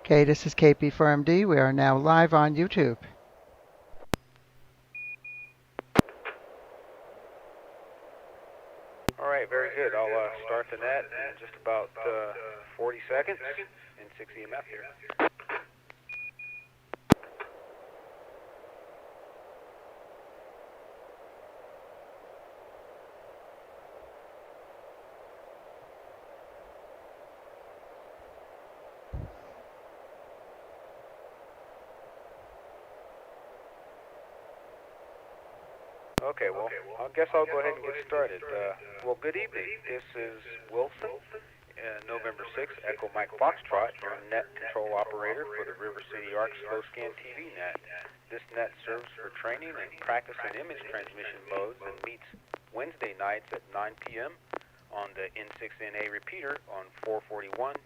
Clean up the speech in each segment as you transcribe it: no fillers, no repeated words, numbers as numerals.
Okay, this is KP4MD. We are now live on YouTube. All right, very good. I'll start the net in just about 40 seconds. N6NA here. Okay, well, I guess I'll go ahead and get started. Well, good evening. This is Wilson, November 6th, Echo Mike Foxtrot, your net control operator for the River City Arc Slow Scan TV net. This net serves for training and practice in image transmission modes and meets Wednesday nights at 9 p.m. on the N6NA repeater on 441.30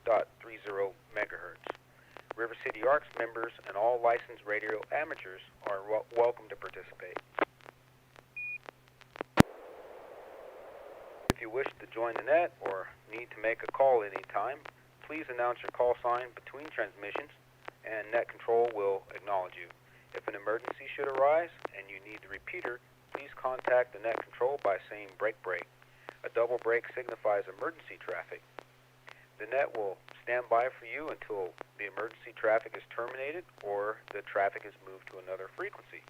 megahertz. River City Arcs members and all licensed radio amateurs are welcome to participate. If you wish to join the net or need to make a call at any time, please announce your call sign between transmissions and net control will acknowledge you. If an emergency should arise and you need the repeater, please contact the net control by saying break break. A double break signifies emergency traffic. The net will stand by for you until the emergency traffic is terminated or the traffic is moved to another frequency.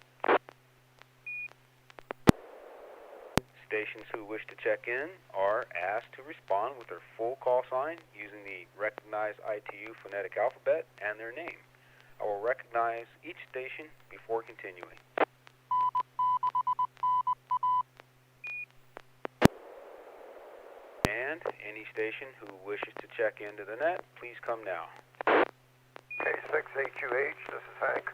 Stations who wish to check in are asked to respond with their full call sign using the recognized ITU phonetic alphabet and their name. I will recognize each station before continuing. And any station who wishes to check into the net, please come now. K6HUH, this is Hank.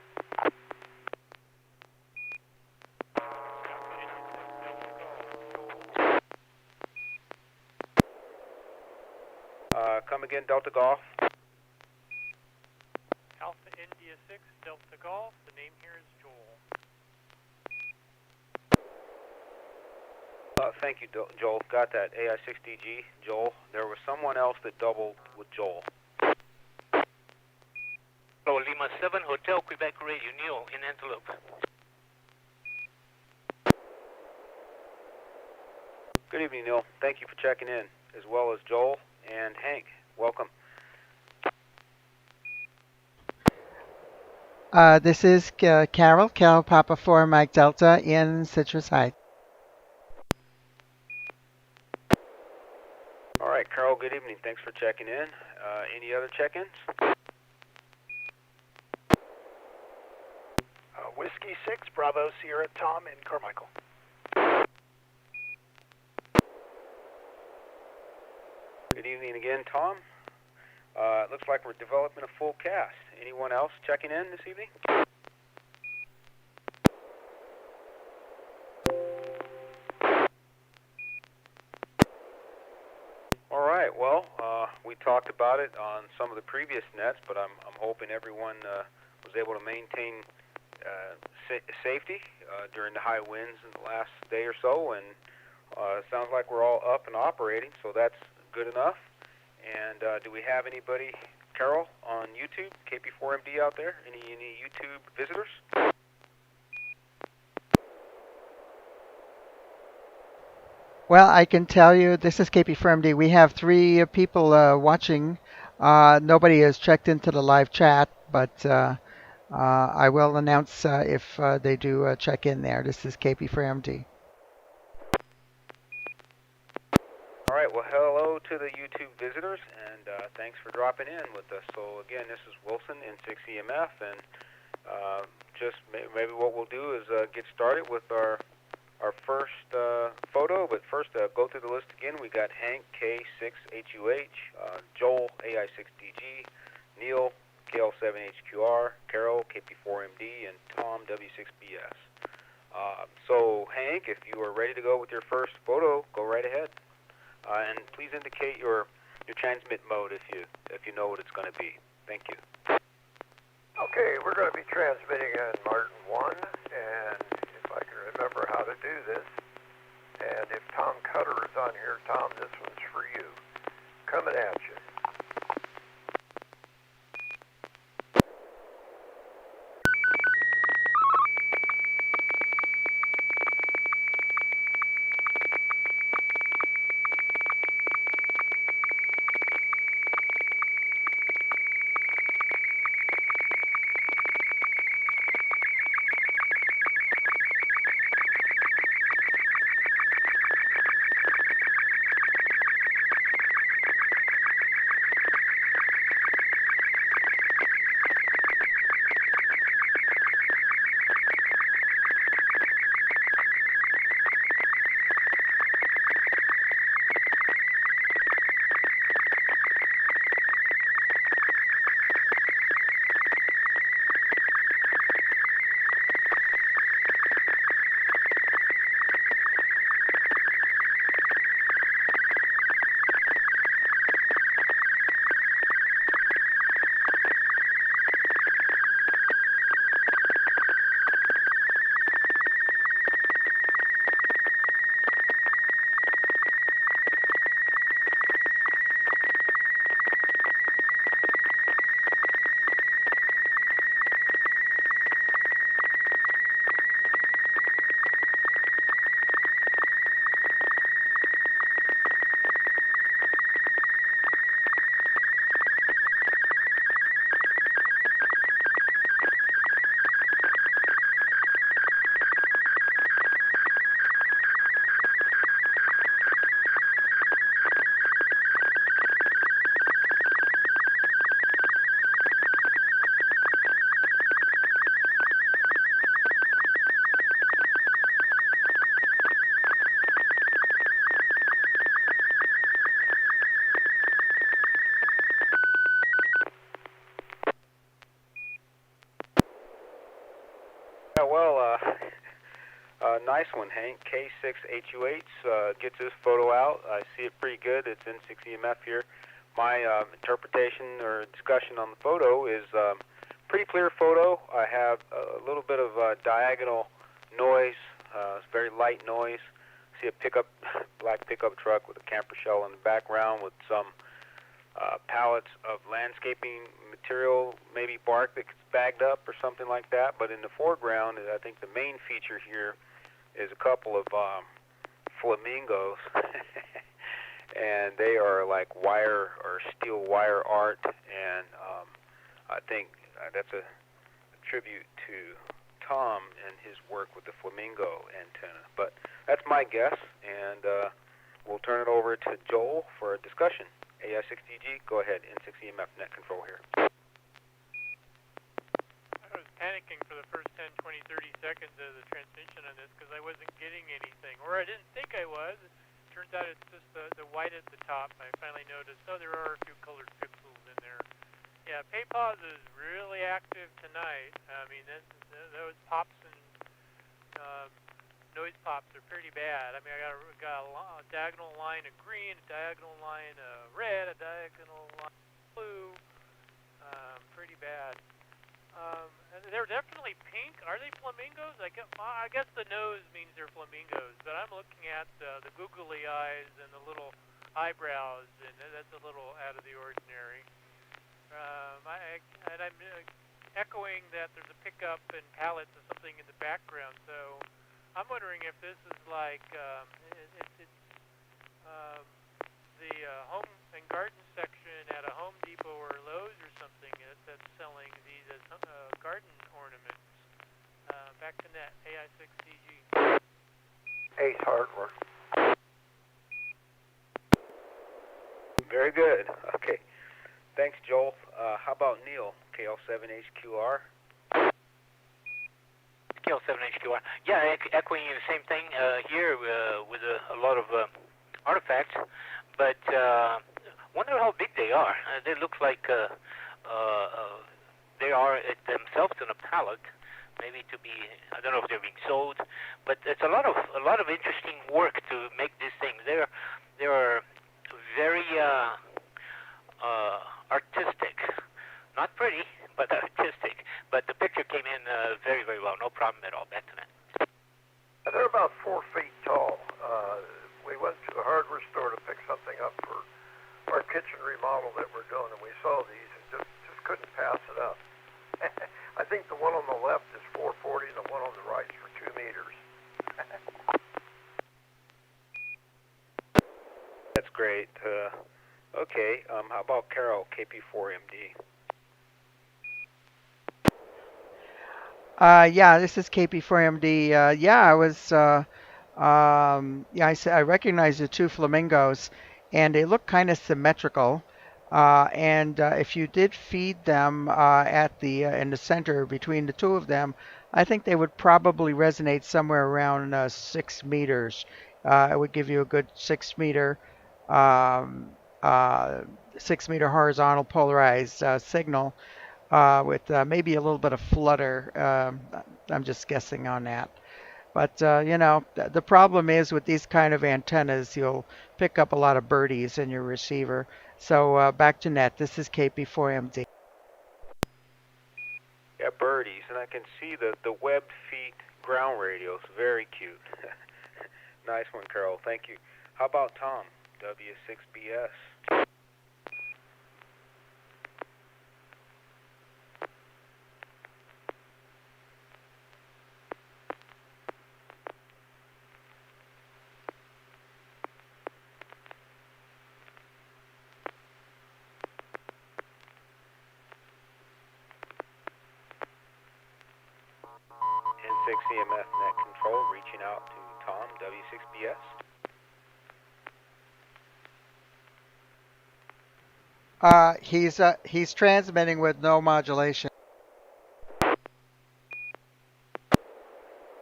Come again, Delta Golf. Alpha India 6, Delta Golf. The name here is Joel. Thank you, Joel. Got that. AI6DG, Joel. There was someone else that doubled with Joel. Hello, Lima 7, Hotel Quebec Radio, Neil in Antelope. Good evening, Neil. Thank you for checking in, as well as Joel and Hank. Welcome. This is Carol Papa 4 Mike Delta in Citrus Heights. All right, Carol, good evening. Thanks for checking in. Any other check-ins? Whiskey 6, Bravo Sierra Tom in Carmichael. Good evening again, Tom. Looks like we're developing a full cast. Anyone else checking in this evening? All right, well, we talked about it on some of the previous nets, but I'm hoping everyone was able to maintain safety during the high winds in the last day or so, and it sounds like we're all up and operating, so that's good enough. And do we have anybody, Carol, on YouTube, KP4MD out there? Any YouTube visitors? Well, I can tell you, this is KP4MD. We have 3 people watching. Nobody has checked into the live chat, but I will announce if they do check in there. This is KP4MD. All right, well, hello to the YouTube visitors, and thanks for dropping in with us. So, again, this is Wilson, N6NA FM, and just maybe what we'll do is get started with our first photo, but first go through the list again. We got Hank, K6HUH, Joel, AI6DG, Neil, KL7HQR, Carol, KP4MD, and Tom, W6BS. So, Hank, if you are ready to go with your first photo, go right ahead. And please indicate your transmit mode if you know what it's going to be. Thank you. Okay, we're going to be transmitting in Martin 1, and if I can remember how to do this, and if Tom Cutter is on here, Tom, this one's for you. Coming at you. nice one, Hank. K6HU8 gets this photo out. I see it pretty good. It's N6EMF here. My interpretation or discussion on the photo is pretty clear photo. I have a little bit of diagonal noise. It's very light noise. See a black pickup truck with a camper shell in the background with some pallets of landscaping material, maybe bark that's bagged up or something like that. But in the foreground, I think the main feature here is a couple of flamingos, and they are like wire or steel wire art, and I think that's a tribute to Tom and his work with the flamingo antenna. But that's my guess, and we'll turn it over to Joel for a discussion. AI6DG, go ahead, N6EMF net control here. I was panicking for the first 10, 20, 30 seconds of the transmission on this because I wasn't getting anything, or I didn't think I was. It turns out it's just the white at the top. I finally noticed, there are a few colored pixels in there. Yeah, PayPause is really active tonight. I mean, those pops and noise pops are pretty bad. I mean, I got a diagonal line of green, a diagonal line of red, a diagonal line of blue. Pretty bad. And they're definitely pink. Are they flamingos? I guess the nose means they're flamingos, but I'm looking at the googly eyes and the little eyebrows, and that's a little out of the ordinary. I'm echoing that there's a pickup and pallets of something in the background, so I'm wondering if this is like the home and garden section at a Home Depot or Lowe's or something that's selling these garden ornaments. Back to net, AI6DG. Ace Hardware. Very good. Okay. Thanks, Joel. How about Neil, KL7HQR? KL7HQR. Yeah, echoing the same thing here with a lot of artifacts, but wonder how big they are. They look like they are themselves in a pallet, maybe to be. I don't know if they're being sold, but it's a lot of interesting work to make these things. They are very artistic, not pretty, but artistic. But the picture came in very, very well. No problem at all. Back to that. They're about 4 feet tall. We went to a hardware store to pick something up for our kitchen remodel that we're doing, and we saw these and just couldn't pass it up. I think the one on the left is 440, and the one on the right is for 2 meters. That's great. Okay, how about Carol, KP4MD? Yeah, this is KP4MD. Yeah, I was. I recognize the two flamingos, and they look kind of symmetrical. And if you did feed them at the in the center between the two of them, I think they would probably resonate somewhere around 6 meters. It would give you a good 6 meter, um, uh, 6 meter horizontal polarized signal with maybe a little bit of flutter. I'm just guessing on that. But the problem is with these kind of antennas, you'll pick up a lot of birdies in your receiver. So back to net. This is KP4MD. Yeah, birdies, and I can see the webbed feet ground radios. Very cute. Nice one, Carol. Thank you. How about Tom, W6BS? N6EMF net control reaching out to Tom, W6BS. He's transmitting with no modulation.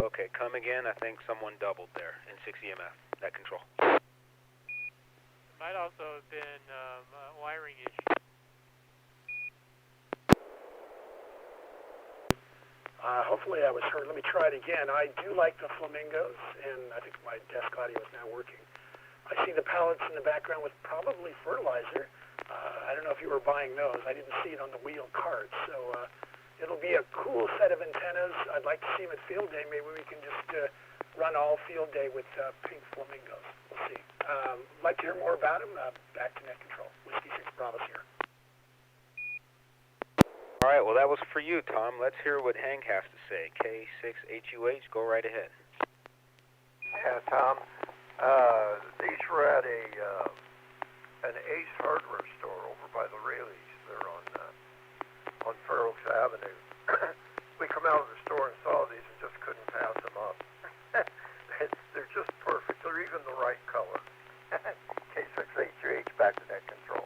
Okay, come again. I think someone doubled there. N6EMF net control. It might also have been a wiring issue. Hopefully I was heard. Let me try it again. I do like the flamingos, and I think my desk audio is now working. I see the pallets in the background with probably fertilizer. I don't know if you were buying those. I didn't see it on the wheel cart. So it'll be a cool set of antennas. I'd like to see them at field day. Maybe we can just run all field day with pink flamingos. We'll see. Like to hear more about them? Back to Net Control. Whiskey 6 Bravo here. All right, well, that was for you, Tom. Let's hear what Hank has to say. K6HUH, go right ahead. Yeah, Tom. These were at an Ace hardware store over by the Rayleighs. They're on Fair Oaks Avenue. We come out of the store and saw these and just couldn't pass them up. They're just perfect. They're even the right color. K6HUH, back to Net Control.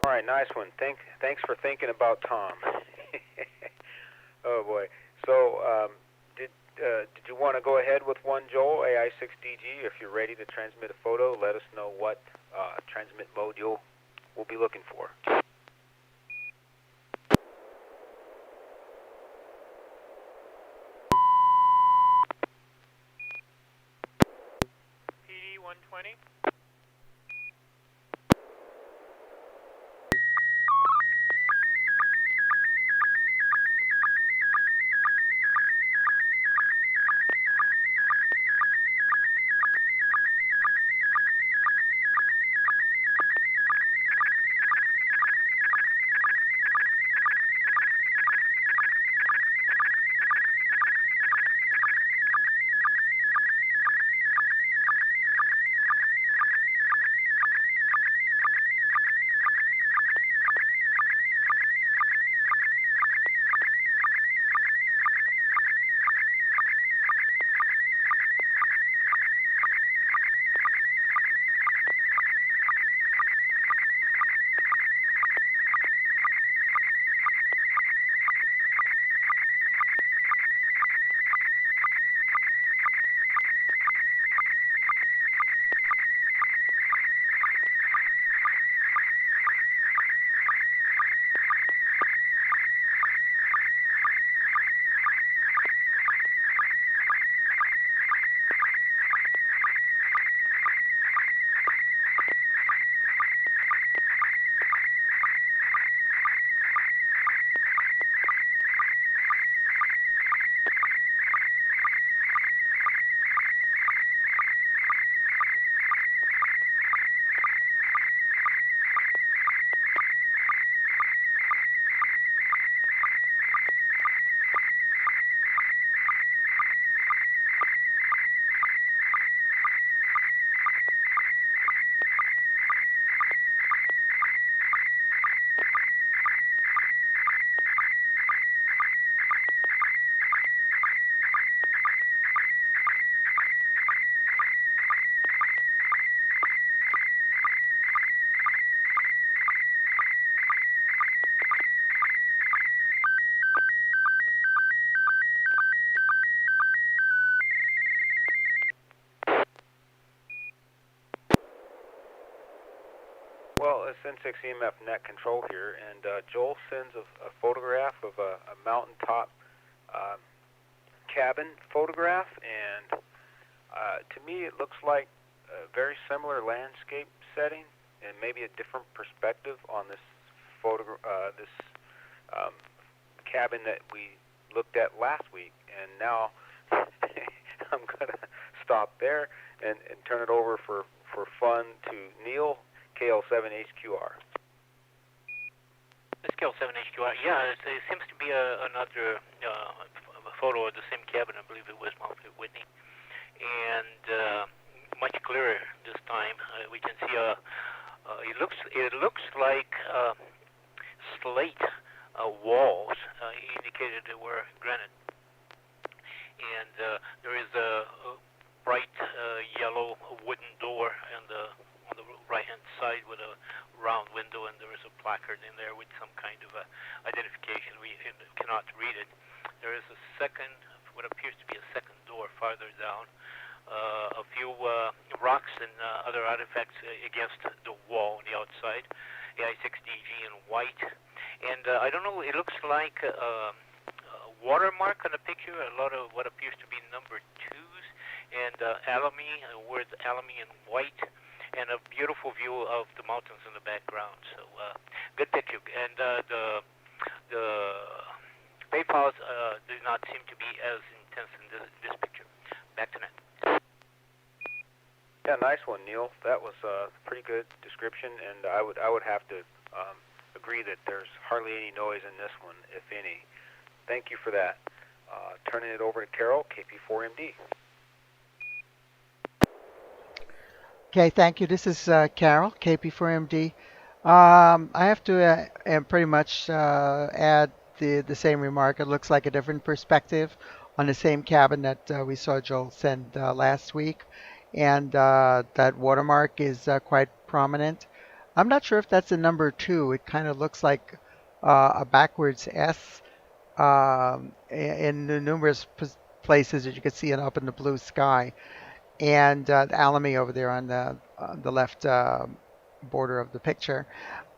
All right, nice one. Thanks for thinking about Tom. Oh boy. So, did you want to go ahead with one, Joel, AI6DG? If you're ready to transmit a photo, let us know what transmit mode we'll be looking for. PD 120. Well, it's N6 Net Control here, and Joel sends a photograph of a mountaintop cabin photograph, and to me it looks like a very similar landscape setting and maybe a different perspective on this cabin that we looked at last week. And now I'm going to stop there and turn it over for fun to Neil, KL7HQR. This KL7HQR, yeah, it seems to be another photo of the same cabin. I believe it was Mount Whitney, and much clearer this time. We can see it looks like slate walls indicated they were granite, and there is a bright yellow wooden door on the right-hand side with a round window, and there is a placard in there with some kind of identification. We cannot read it. There is a second, what appears to be a second door farther down. A few rocks and other artifacts against the wall on the outside. AI6DG in white. And I don't know, it looks like a watermark on the picture, a lot of what appears to be number 2s, and Alamy, words Alamy in white, and a beautiful view of the mountains in the background. So good picture. And the PayPal do not seem to be as intense in this picture. Back to Ned. Yeah, nice one, Neil. That was a pretty good description, and I would have to agree that there's hardly any noise in this one, if any. Thank you for that. Turning it over to Carol, KP4MD. Okay, thank you. This is Carol, KP4MD. I have to pretty much add the same remark. It looks like a different perspective on the same cabin that we saw Joel send last week, and that watermark is quite prominent. I'm not sure if that's a number 2. It kind of looks like a backwards S in the numerous places that you can see it up in the blue sky, and the Alamy over there on the left border of the picture.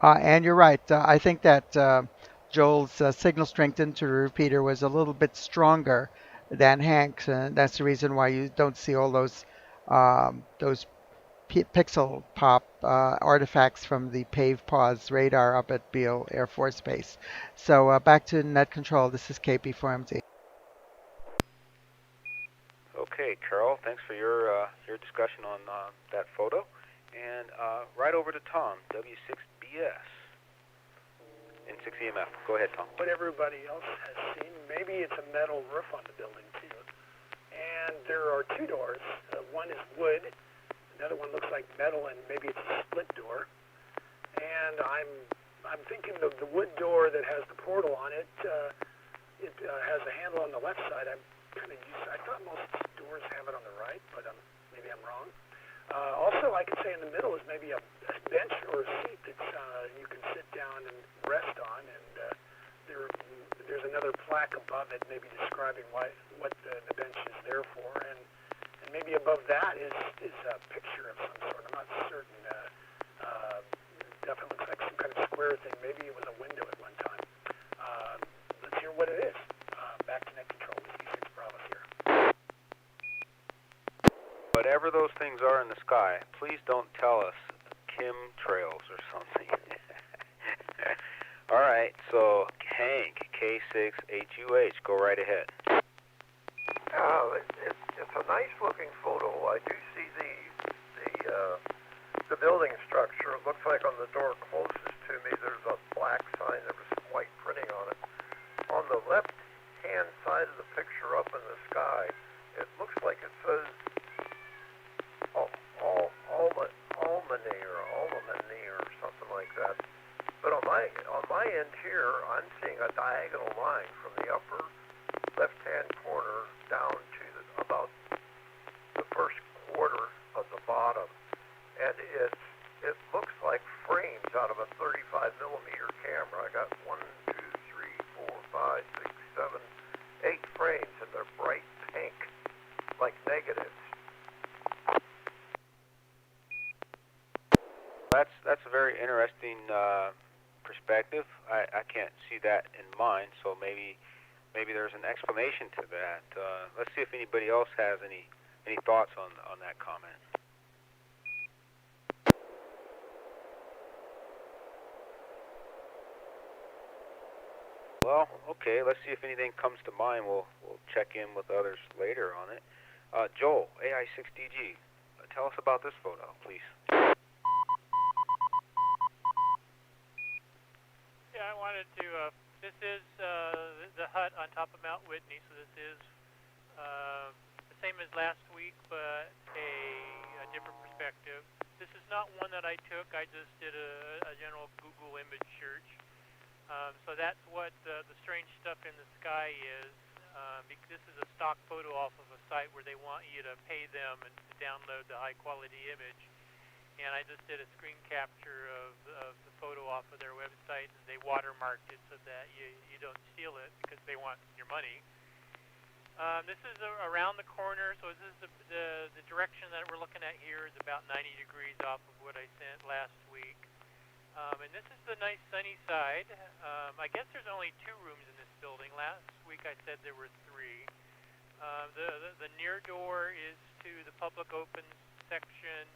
And you're right. I think that Joel's signal strength into the repeater was a little bit stronger than Hank's, and that's the reason why you don't see all those pixel pop artifacts from the Pave Pause radar up at Beale Air Force Base. So back to net control. This is KP4MD. Okay, Carol, thanks for your discussion on that photo. And right over to Tom, W6BS, N6EMF. Go ahead, Tom. What everybody else has seen, maybe it's a metal roof on the building too. And there are 2 doors. One is wood. Another one looks like metal, and maybe it's a split door. And I'm thinking of the wood door that has the portal on it. It has a handle on the left side. I thought most doors have it on the right, but maybe I'm wrong. Also, I could say in the middle is maybe a bench or a seat that you can sit down and rest on, and there's another plaque above it, maybe describing what the bench is there for, and maybe above that is a picture of some sort. I'm not certain. Definitely looks like some kind of square thing. Maybe it was a window at one time. Let's hear what it is. Back to net control. Whiskey 6 Bravo here. Whatever those things are in the sky, please don't tell us chemtrails or something. All right, so Hank, K6HUH, go right ahead. It's a nice looking photo. I do see the building structure. It looks like on the door closest to me there's a black sign. There was some white printing on it. On the left hand side of the picture up in the sky, it looks like it says Almany or something like that. But on my end here, I'm seeing a diagonal line from the upper left-hand corner down to about the first quarter of the bottom, and it looks like frames out of a 35 millimeter camera. I got 1, 2, 3, 4, 5, 6, 7, 8 frames, and they're bright pink, like negatives. That's a very interesting perspective. I can't see that in mine, so maybe there's an explanation to that. Let's see if anybody else has any thoughts on that comment. Well, okay, let's see if anything comes to mind. We'll check in with others later on it. Joel, AI6DG, tell us about this photo, please. Yeah, I wanted to. This is the hut on top of Mount Whitney, so this is the same as last week, but a different perspective. This is not one that I took. I just did a general Google image search. So that's what the strange stuff in the sky is. Because this is a stock photo off of a site where they want you to pay them and to download the high-quality image. And I just did a screen capture of the photo off of their website, and they watermarked it so that you don't steal it because they want your money. This is around the corner, so this is the direction that we're looking at here is about 90 degrees off of what I sent last week. And this is the nice sunny side. I guess there's only 2 rooms in this building. Last week I said there were 3. The near door is to the public open section.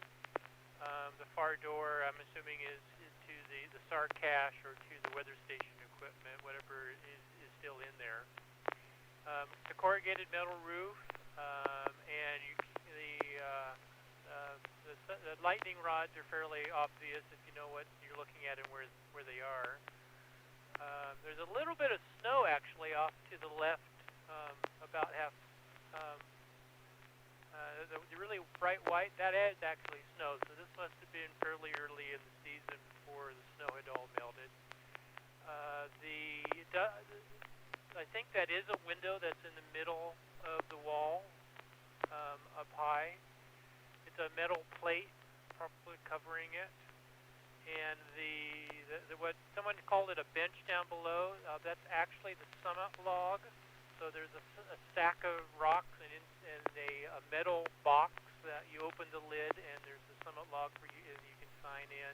The far door, I'm assuming, is to the SAR cache or to the weather station equipment, whatever is still in there. It's a corrugated metal roof, and the lightning rods are fairly obvious if you know what you're looking at and where they are. There's a little bit of snow actually off to the left, about half. The really bright white, that is actually snow, so this must have been fairly early in the season before the snow had all melted. I think that is a window that's in the middle of the wall, up high. It's a metal plate probably covering it, and what someone called it a bench down below, that's actually the summit log. So there's a stack of rocks and a metal box that you open the lid, and there's the summit log for you, and you can sign in.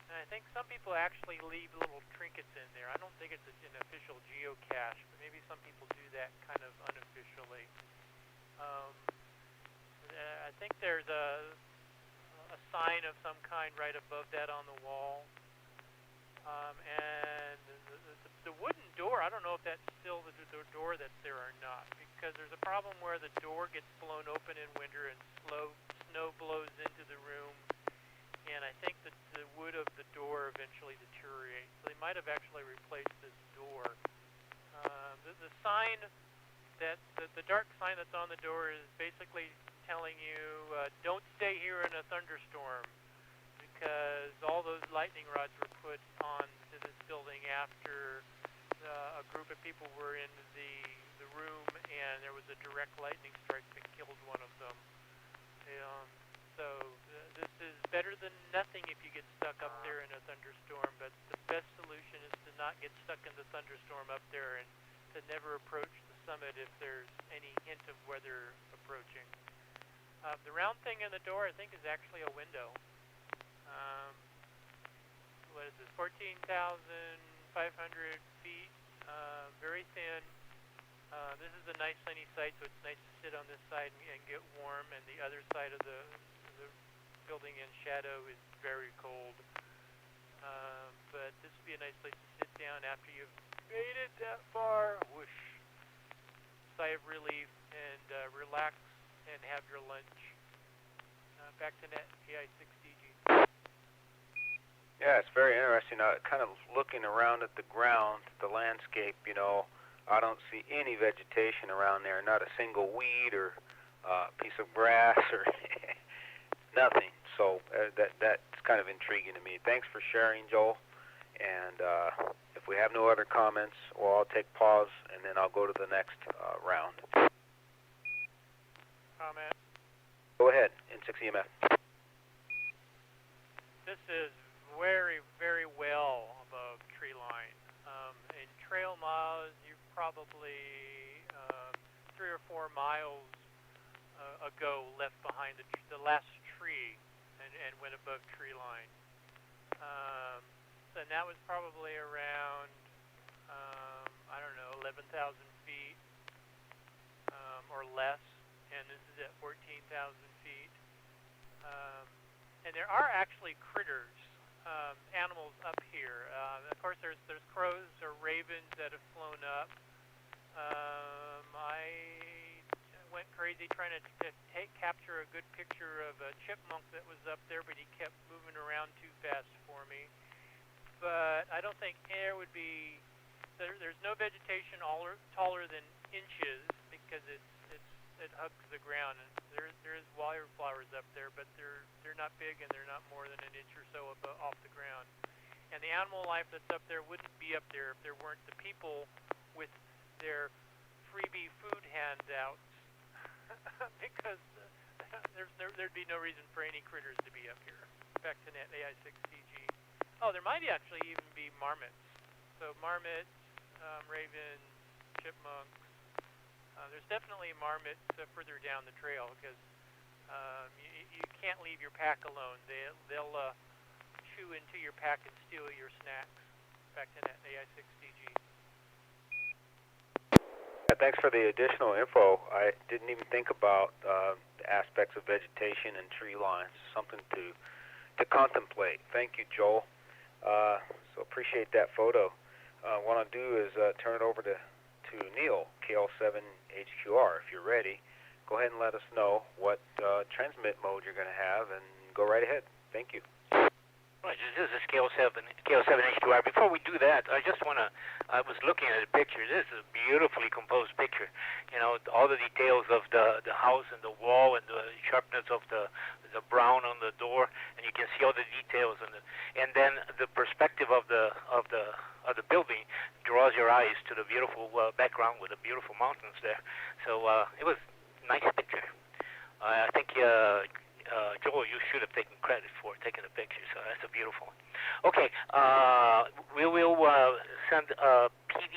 And I think some people actually leave little trinkets in there. I don't think it's an official geocache, but maybe some people do that kind of unofficially. I think there's a sign of some kind right above that on the wall. And the wooden door, I don't know if that's still the door that's there or not, because there's a problem where the door gets blown open in winter and snow blows into the room, and I think that the wood of the door eventually deteriorates. So they might have actually replaced this door. The sign, the dark sign that's on the door is basically telling you, don't stay here in a thunderstorm, because all those lightning rods were put onto this building after a group of people were in the room, and there was a direct lightning strike that killed one of them. This is better than nothing if you get stuck up there in a thunderstorm, but the best solution is to not get stuck in the thunderstorm up there and to never approach the summit if there's any hint of weather approaching. The round thing in the door, I think, is actually a window. What is this, 14,500 feet, very thin. This is a nice sunny site, so it's nice to sit on this side and get warm, and the other side of the building in shadow is very cold. But this would be a nice place to sit down after you've made it that far. Whoosh. Sigh of relief, and relax and have your lunch. Back to net, AI6DG. Yeah, it's very interesting. Kind of looking around at the ground, the landscape, I don't see any vegetation around there, not a single weed or piece of grass or nothing. So that's kind of intriguing to me. Thanks for sharing, Joel. And if we have no other comments, well, I'll take pause, and then I'll go to the next round. Comment. Go ahead, N6NA FM. This is very, very well above tree line. In trail miles, you're probably 3 or 4 miles ago left behind the last tree and went above tree line. And that was probably around, 11,000 feet or less, and this is at 14,000 feet. And there are actually critters, animals up here. Of course, there's crows or ravens that have flown up. I went crazy trying to capture a good picture of a chipmunk that was up there, but he kept moving around too fast for me. But I don't think there would be. There's no vegetation taller than inches because it hugs the ground. And there is wildflowers up there, but they're not big and they're not more than an inch or so off the ground. And the animal life that's up there wouldn't be up there if there weren't the people with their freebie food handouts, because there'd be no reason for any critters to be up here. Back to net AI6DG. Oh, there might actually even be marmots. So marmots, ravens, chipmunks. There's definitely marmots further down the trail because you can't leave your pack alone. They'll chew into your pack and steal your snacks. Back to net AI6DG. Thanks for the additional info. I didn't even think about the aspects of vegetation and tree lines. Something to contemplate. Thank you, Joel. So appreciate that photo. What I'll do is turn it over to Neil, KL7HQR. If you're ready, go ahead and let us know what transmit mode you're going to have, and go right ahead. Thank you. Right, this is KL7HQR. Before we do that, I just want to, I was looking at the picture. This is a beautifully composed picture. You know, all the details of the house and the wall and the sharpness of the brown on the door, and you can see all the details and then the perspective of the building draws your eyes to the beautiful background with the beautiful mountains there. So it was a nice picture. I think Joel, you should have taken credit for taking the picture, so that's a beautiful one. Okay, we will send PD120.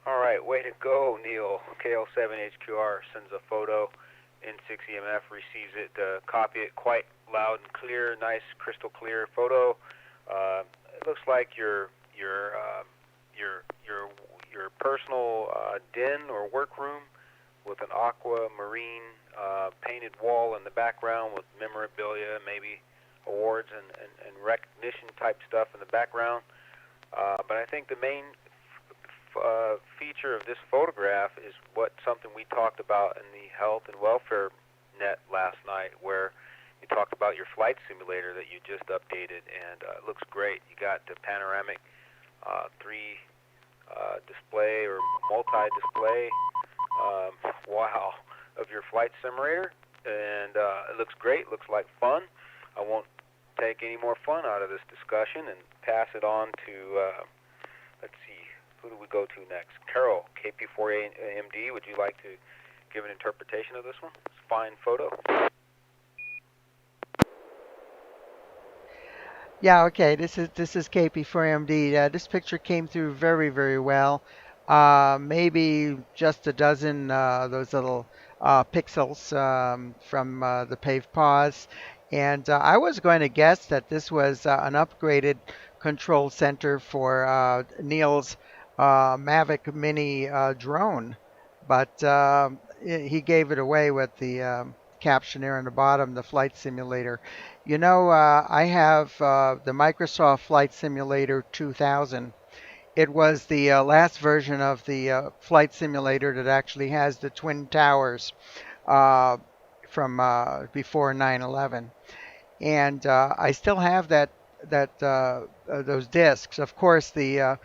All right, way to go, Neil. KL7HQR sends a photo. N6EMF receives it, copy it quite loud and clear, nice crystal clear photo. It looks like your personal den or workroom with an aquamarine painted wall in the background with memorabilia, maybe awards and recognition type stuff in the background. But I think the main feature of this photograph is something we talked about in the health and welfare net last night, where you talked about your flight simulator that you just updated, and it looks great. You got the panoramic 3 display or multi-display wow of your flight simulator, and it looks great. Looks like fun. I won't take any more fun out of this discussion and pass it on to let's see, who do we go to next? Carol, KP4AMD, would you like to give an interpretation of this one? It's a fine photo. Yeah, okay. This is KP4MD. This picture came through very, very well. Maybe just a dozen those little pixels from the paved pause. And I was going to guess that this was an upgraded control center for Neil's Mavic Mini drone, but he gave it away with the caption there on the bottom, the flight simulator. You know, I have the Microsoft Flight Simulator 2000. It was the last version of the flight simulator that actually has the twin towers uh, from before 9/11, and I still have that those discs. Of course, uh,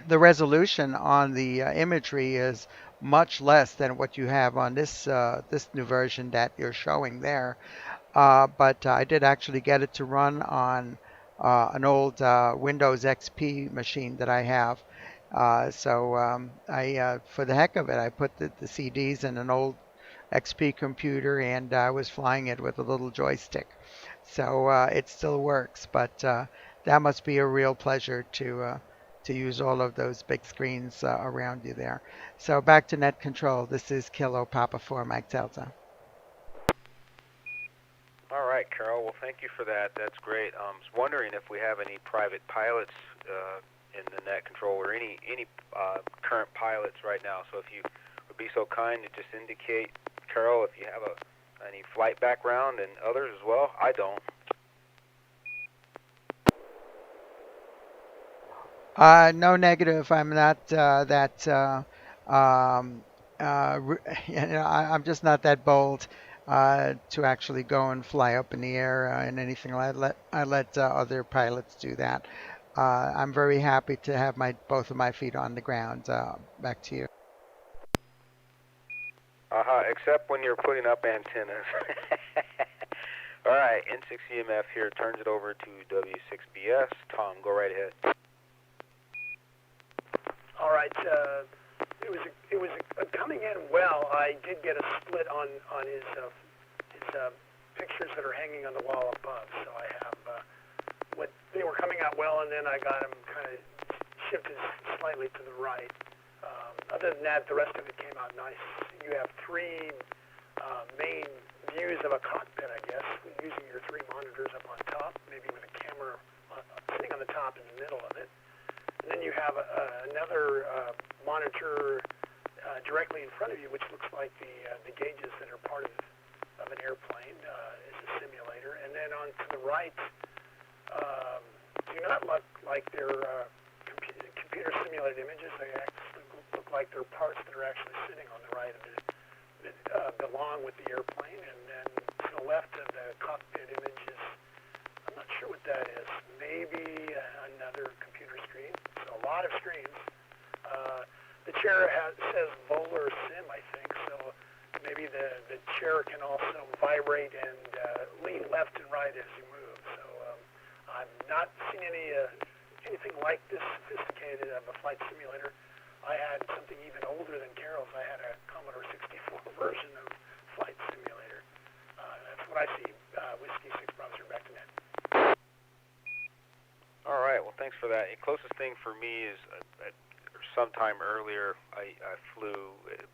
the resolution on the imagery is much less than what you have on this new version that you're showing there. But I did actually get it to run on an old Windows XP machine that I have. For the heck of it, I put the CDs in an old XP computer and I was flying it with a little joystick. So it still works, but that must be a real pleasure to use all of those big screens around you there. So back to net control. This is Kilo Papa 4 Mike Delta. All right, Carol. Well, thank you for that. That's great. I was wondering if we have any private pilots in the net control or any current pilots right now. So if you would be so kind to just indicate, Carol, if you have any flight background and others as well. I don't. No negative. I'm not that. Um, you know, I'm just not that bold to actually go and fly up in the air and anything. I let other pilots do that. I'm very happy to have my both of my feet on the ground. Back to you. Except when you're putting up antennas. All right, N6EMF here turns it over to W6BS. Tom, go right ahead. All right. It was coming in well. I did get a split on his pictures that are hanging on the wall above. So I have what they were coming out well, and then I got them kind of shifted slightly to the right. Other than that, the rest of it came out nice. You have three main views of a cockpit, I guess, using your three monitors up on top, maybe with a camera sitting on the top in the middle of it. And then you have another monitor directly in front of you, which looks like the gauges that are part of an airplane is a simulator. And then on to the right, do not look like they're computer simulated images. They actually look like they're parts that are actually sitting on the right of it that belong with the airplane. And then to the left of the cockpit image is, I'm not sure what that is. Maybe another computer screen. So a lot of screens. The chair says Volar Sim, I think. So maybe the chair can also vibrate and lean left and right as you move. So I've not seen anything like this sophisticated of a flight simulator. I had something even older than Carol's. I had a Commodore 64 version of Flight Simulator. That's what I see. Whiskey 6 Browser, back to net. All right. Well, thanks for that. The closest thing for me is sometime earlier I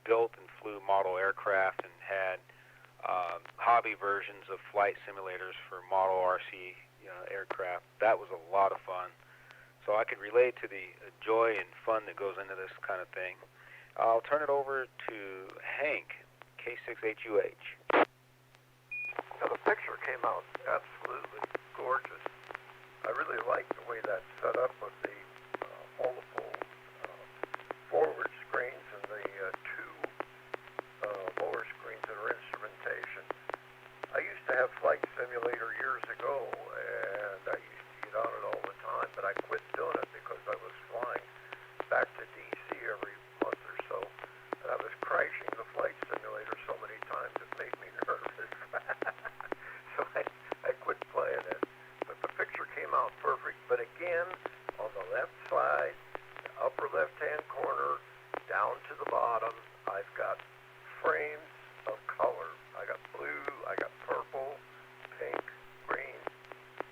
built and flew model aircraft and had hobby versions of flight simulators for model RC aircraft. That was a lot of fun. So I could relate to the joy and fun that goes into this kind of thing. I'll turn it over to Hank, K6HUH. Now, the picture came out absolutely gorgeous. I really like the way that's set up with the multiple forward screens and the two lower screens that are instrumentation. I used to have Flight Simulator years ago, and I used to get on it all the time, but I quit doing it because I was flying back to D.C. every month or so, and I was crashing the Flight Simulator so many times it made me nervous. So I quit playing it. But the picture came out perfect. But again, on the left side, the upper left-hand corner, down to the bottom, I've got frames of color. I got blue, I got purple, pink, green,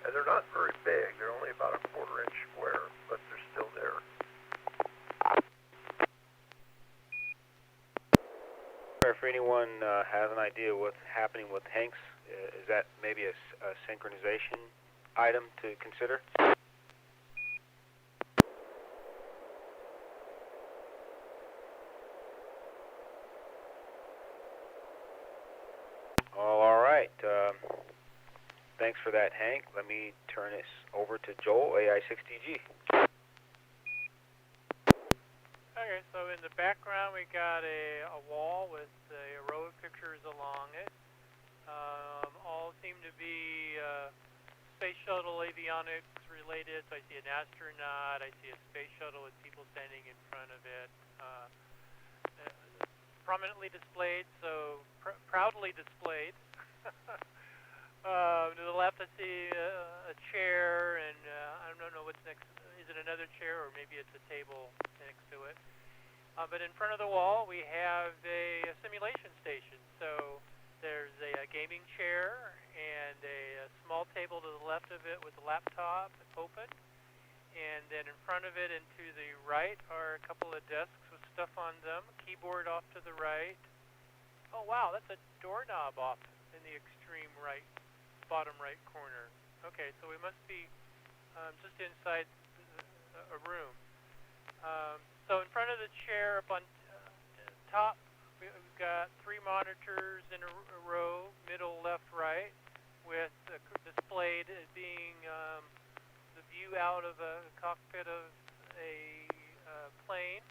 and they're not very big. They're only about a quarter-inch square, but they're still there. If anyone has an idea what's happening with Hank's, is that maybe a synchronization item to consider? Thanks for that, Hank. Let me turn this over to Joel, AI6TG. Okay, so in the background we got a wall with a row of pictures along it. All seem to be space shuttle avionics related. So I see an astronaut, I see a space shuttle with people standing in front of it. Prominently displayed, so proudly displayed. To the left I see a chair, and I don't know what's next. Is it another chair, or maybe it's a table next to it? But in front of the wall we have a simulation station. So there's a gaming chair and a small table to the left of it with a laptop open. And then in front of it and to the right are a couple of desks with stuff on them, keyboard off to the right. Oh wow, that's a doorknob off in the extreme right, bottom right corner. Okay, so we must be just inside a room. So in front of the chair up on top, we've got 3 monitors in a row, middle, left, right, with displayed as being the view out of a cockpit of a plane.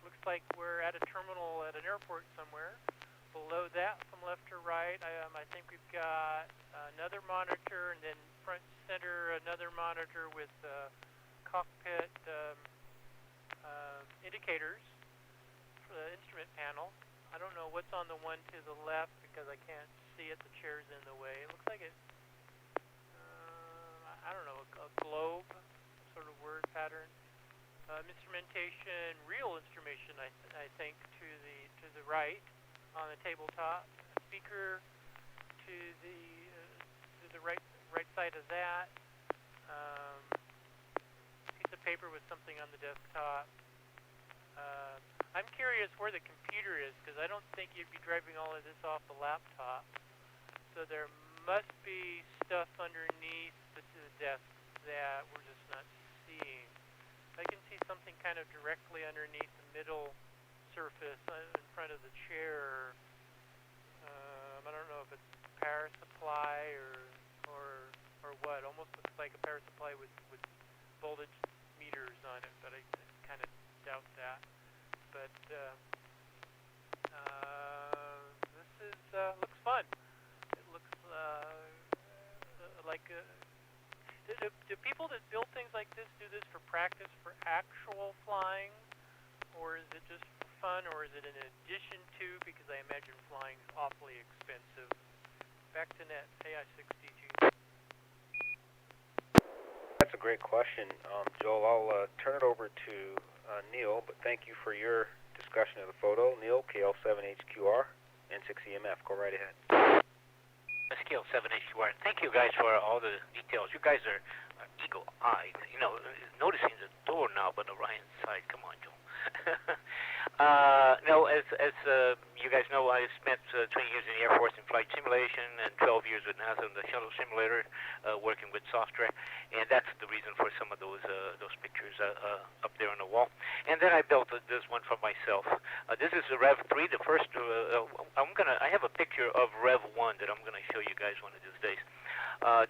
Looks like we're at a terminal at an airport somewhere. Below that, from left to right, I think we've got another monitor, and then front center another monitor with cockpit indicators for the instrument panel. I don't know what's on the one to the left because I can't see it. The chair's in the way. It looks like it. I don't know, a globe, sort of word pattern. Instrumentation, real instrumentation, I think, to the right on the tabletop. A speaker to the right side of that. Piece of paper with something on the desktop. I'm curious where the computer is, because I don't think you'd be driving all of this off the laptop. So there must be stuff underneath the desks that we're just not seeing. I can see something kind of directly underneath the middle surface in front of the chair. I don't know if it's power supply or what. Almost looks like a power supply with voltage meters on it, but I kind of doubt that. But this looks fun. It looks like do people that build things like this do this for practice for actual flying, or is it just for fun, or is it in addition to? Because I imagine flying is awfully expensive. Back to net, AI6DG. That's a great question, Joel. I'll turn it over to Neil, but thank you for your discussion of the photo. Neil, KL7HQR, N6EMF. Go right ahead. Scale 7HQR. Thank you guys for all the details. You guys are eagle-eyed. You know, noticing the doorknob on the right side. Come on, Joe. No, as you guys know, I spent 20 years in the Air Force in flight simulation and 12 years with NASA in the shuttle simulator, working with software, and that's the reason for some of those pictures up there on the wall. And then I built this one for myself. This is the Rev 3. The first, I have a picture of Rev 1 that I'm gonna show you guys one of these days.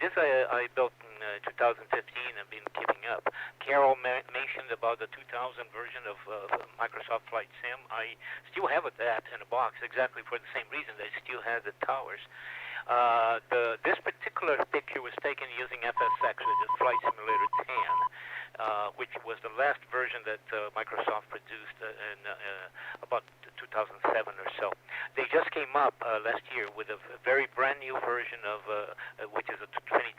This I built in 2015 and been keeping up. Carol mentioned about the 2000 version of Microsoft Flight Sim. I still have that in a box, exactly for the same reason. I still have the towers. This particular picture was taken using FSX, which is Flight Simulator 10, which was the last version that Microsoft produced in about 2007 or so. They just came up last year with a very brand new version of, which is a 2020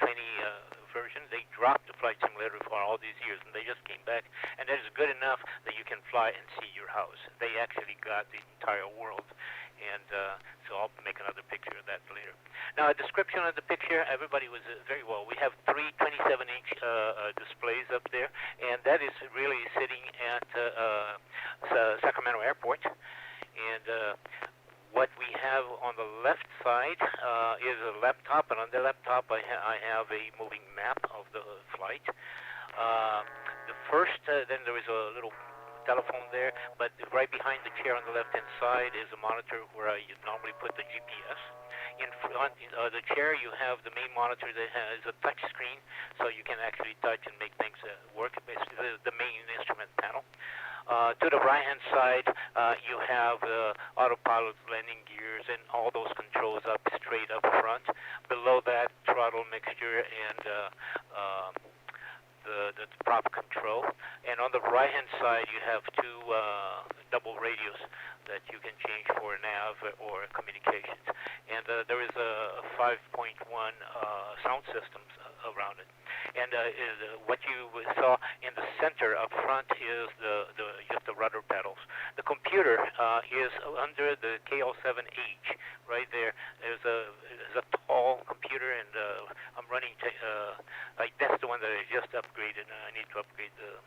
version. They dropped the Flight Simulator for all these years, and they just came back, and that is good enough that you can fly and see your house. They actually got the entire world, and so I'll make another picture of that later. Now, a description of the picture, everybody was very well. We have 3 27-inch displays up there, and that is really sitting at Sacramento Airport. And what we have on the left side is a laptop, and on the laptop I have a moving map of the flight. The first, then there is a little telephone there, but right behind the chair on the left-hand side is a monitor where I normally put the GPS. in front, the chair, you have the main monitor that has a touch screen, so you can actually touch and make things work. Basically, the main instrument panel. To the right-hand side, you have autopilot landing gears and all those controls up straight up front. Below that, throttle mixture and the prop control. And on the right-hand side, you have two double radios that you can change for nav or communications. And there is a 5.1 sound system around it. And what you saw in the center up front is just the rudder pedals. The computer is under the KL7H right there. There's a tall computer, and I'm running like that's the one that I just upgraded. I need to upgrade the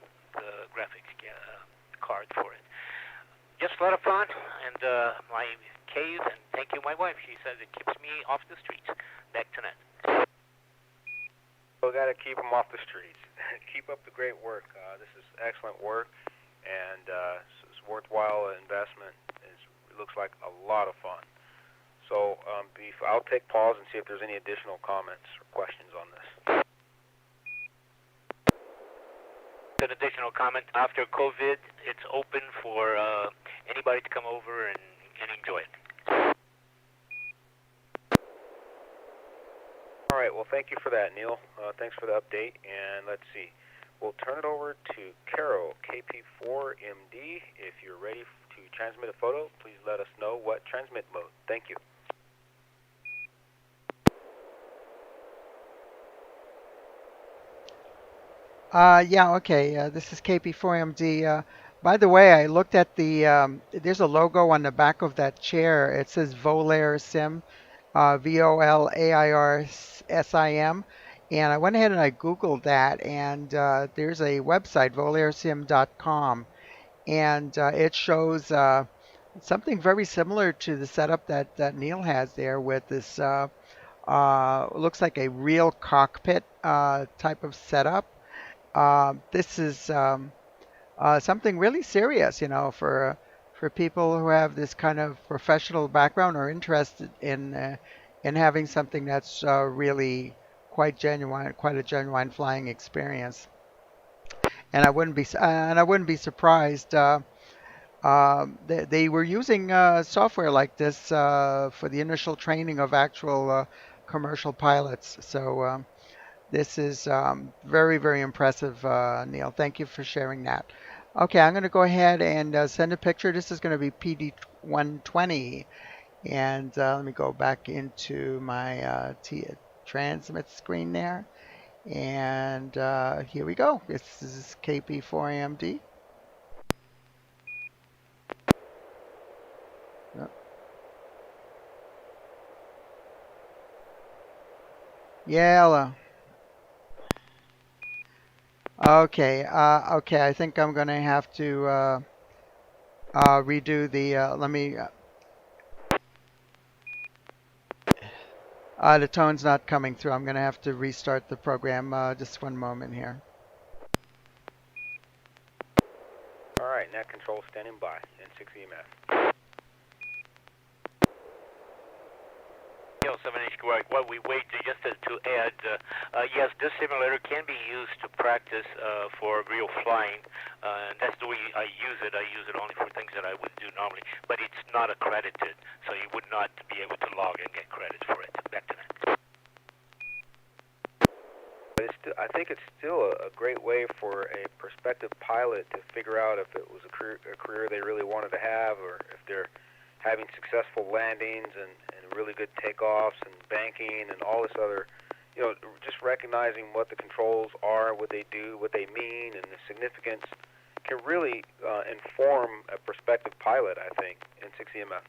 graphics card for it. Just a lot of fun, and my cave, and thank you, my wife. She says it keeps me off the streets. Back to net. We got to keep them off the streets. Keep up the great work. This is excellent work, and it's worthwhile investment. It looks like a lot of fun. So I'll take pause and see if there's any additional comments or questions on this. An additional comment: after COVID, it's open for anybody to come over and enjoy it. All right, well, thank you for that, Neil. Thanks for the update, and let's see. We'll turn it over to Carol, KP4MD. If you're ready to transmit a photo, please let us know what transmit mode. Thank you. Yeah, okay. This is KP4MD. By the way, I looked at there's a logo on the back of that chair. It says Volair Sim, VOLAIRSIM. And I went ahead and I Googled that, and there's a website, volairsim.com, and it shows something very similar to the setup that Neil has there with this, looks like a real cockpit type of setup. This is something really serious, for people who have this kind of professional background or interested in having something that's really quite genuine, quite a genuine flying experience. And I wouldn't be surprised. They were using software like this for the initial training of actual commercial pilots. So. This is very, very impressive, Neil. Thank you for sharing that. Okay, I'm going to go ahead and send a picture. This is going to be PD120. And let me go back into my transmit screen there. And here we go. This is KP4AMD. Yeah. Okay. Okay. I think I'm going to have to redo the. Let me. The tone's not coming through. I'm going to have to restart the program. Just one moment here. All right, net control standing by. N6EMF. KL7H, correct. What we wait just to add, yes, this simulator can be used to practice for real flying. And that's the way I use it. I use it only for things that I would do normally. But it's not accredited, so you would not be able to log and get credit for it. Back to that. But I think it's still a great way for a prospective pilot to figure out if it was a career they really wanted to have, or if they're having successful landings and really good takeoffs and banking and all this other, just recognizing what the controls are, what they do, what they mean, and the significance can really inform a prospective pilot, I think, in 6EMF.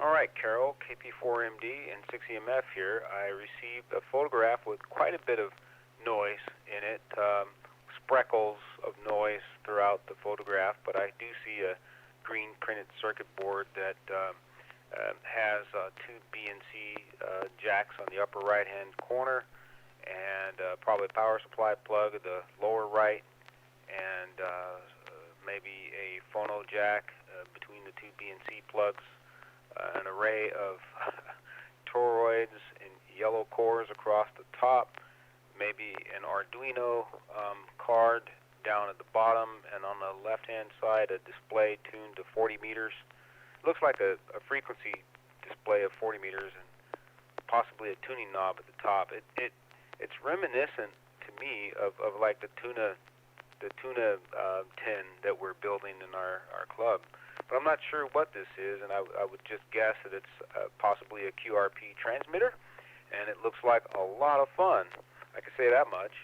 All right, Carol, KP4MD and 6EMF here. I received a photograph with quite a bit of noise in it, spreckles of noise throughout the photograph, but I do see a green printed circuit board that has two BNC jacks on the upper right-hand corner, and probably a power supply plug at the lower right, and maybe a phono jack between the two BNC plugs. An array of toroids and yellow cores across the top, maybe an Arduino card down at the bottom, and on the left-hand side a display tuned to 40 meters. It looks like a frequency display of 40 meters and possibly a tuning knob at the top. It's reminiscent to me of like the tuna tin that we're building in our club. But I'm not sure what this is, and I would just guess that it's possibly a QRP transmitter, and it looks like a lot of fun. I can say that much.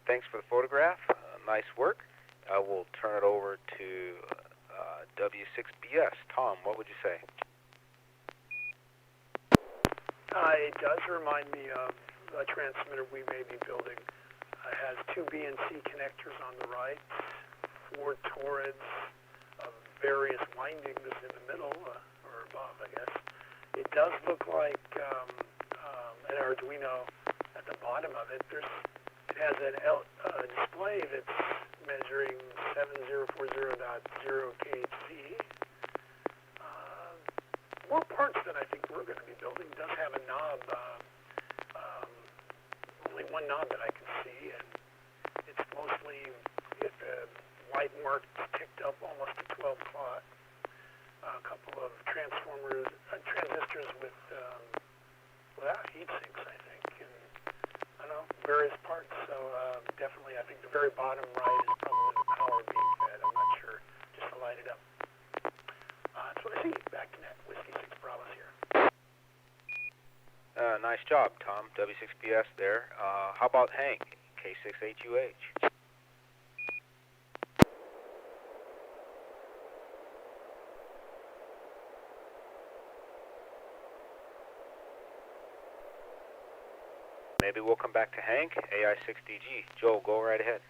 Thanks for the photograph. Nice work. I will turn it over to W6BS. Tom, what would you say? It does remind me of a transmitter we may be building. It has two BNC connectors on the right, 4 torids of various windings in the middle, or above, I guess. It does look like an Arduino at the bottom of it. It has a display that's measuring 7040.0 kHz. More parts than I think we're going to be building. It does have a knob, only one knob that I can see, and it's mostly, if white mark ticked up almost to 12 plot. A couple of transistors without heat sinks, I think, and I don't know, various parts. So definitely, I think the very bottom right is probably the power being fed. I'm not sure, just to light it up. That's what I see. Back to net. Whiskey 6 Bravos here. Nice job, Tom. W6BS there. How about Hank? K6HUH. Maybe we'll come back to Hank, AI6DG. Joel, go right ahead.